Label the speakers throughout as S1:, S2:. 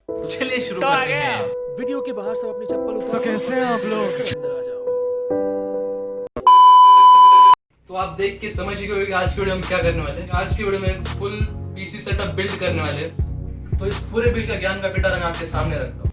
S1: चलिए शुरू
S2: तो आ
S1: करते
S2: गए
S1: हैं।
S2: आप।
S3: वीडियो के बाहर सब अपनी चप्पल उतारो।
S4: तो कैसे हैं आप लोग?
S3: अंदर आ जाओ।
S5: तो आप देख के समझ गए कि आज की वीडियो में क्या करने वाले हैं। आज की वीडियो में एक फुल पीसी सेटअप बिल्ड करने वाले हैं। तो इस पूरे बिल्ड का ज्ञान का पिटारा मैं आपके सामने रखता हूँ।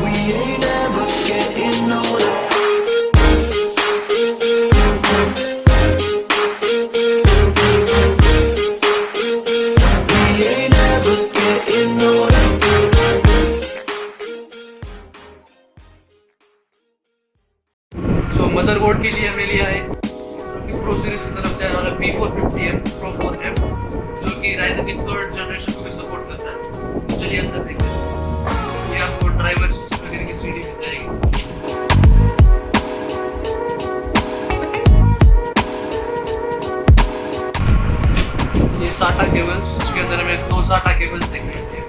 S6: We ain't ever getting older. We ain't ever getting older.
S5: So motherboard के लिए हमने लिया है प्रो सीरीज की तरफ से आने वाला B450M Pro 4M जो कि राइजन की थर्ड जनरेशन को भी सपोर्ट करता है। तो चलिए अंदर देखते हैं। ये आपको ड्राइवर्स वगैरह की सीडी मिल जाएगी। ये SATA केबल्स, इसके अंदर हमें 2 SATA केबल्स देखने मिलते हैं।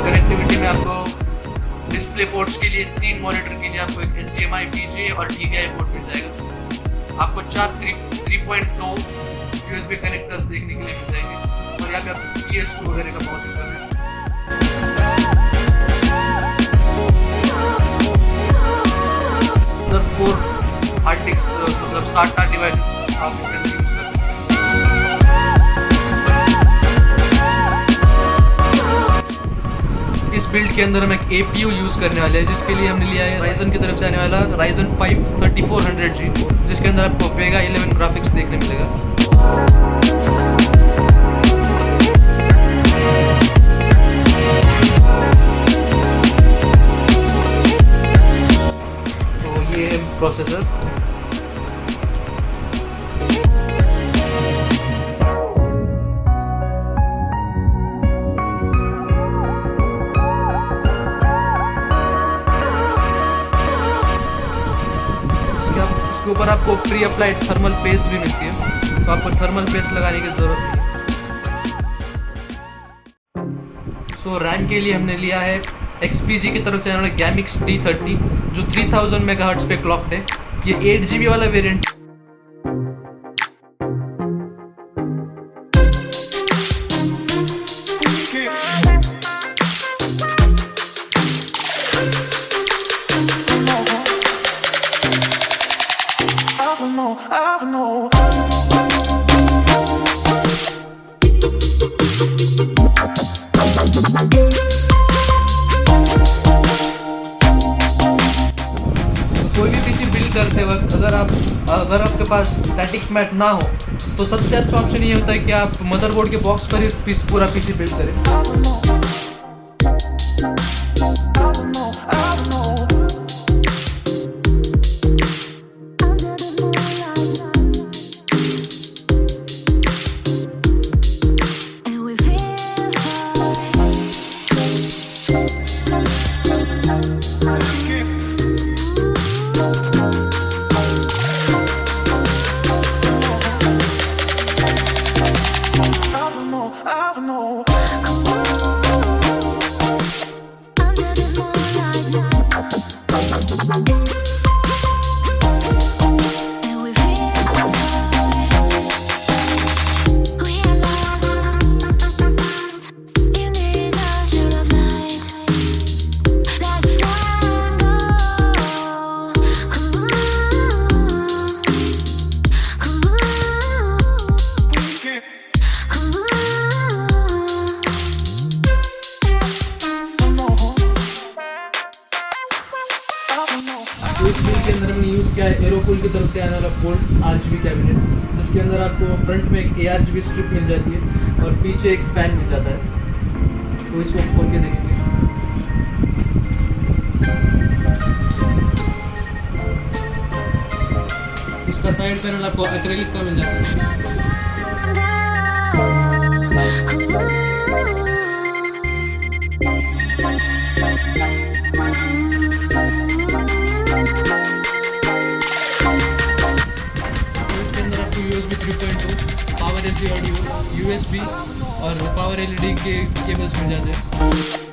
S5: कनेक्टिविटी में आपको डिस्प्ले पोर्ट्स के लिए 3 मॉनिटर के लिए आपको एक HDMI VGA और DVI पोर्ट मिल जाएगा। आपको 4 3.2 USB कनेक्टर्स देखने के लिए मिल जाएंगे और यहाँ पे आप PS2 वगैरह का माउस यूज कर सकते हैं। उधर 4 हार्ड मतलब SATA डिवाइसेस आप इसके अंदर यूज कर सकते हैं। इस बिल्ड के अंदर हम एक APU यूज़ करने वाले हैं जिसके लिए हमने लिया है राइजन की तरफ से आने वाला Ryzen 5 3400G जिसके अंदर आपको Vega 11 ग्राफिक्स देखने मिलेगा। तो ये प्रोसेसर इसके ऊपर आपको प्री अप्लाइड थर्मल पेस्ट भी मिलती है, तो आपको थर्मल पेस्ट लगाने की जरूरत नहीं। सो रैम के लिए हमने लिया है XPG की तरफ से आने वाला Gamix D30 जो 3000 मेगाहर्ट्ज पे क्लॉक्ड है। ये 8GB वाला वेरिएंट
S6: I know.
S5: करते वक्त अगर आपके पास स्टैटिक मैट ना हो तो सबसे अच्छा ऑप्शन ये होता है कि आप मदरबोर्ड के बॉक्स पर ही पूरा पीसी बिल्ड करें। तो इस बिल के अंदर हमने यूज़ किया है एरोकूल की तरफ से आने वाला पोर्ट RGB कैबिनेट, जिसके अंदर आपको फ्रंट में एक ARGB स्ट्रिप मिल जाती है और पीछे एक फ़ैन मिल जाता है। तो इसको खोल के देखेंगे। इसका साइड पैनल आपको एक्रेलिक का मिल जाता है। USB 3.2, power SD audio, USB और पावर LED के केबल्स मिल जाते हैं।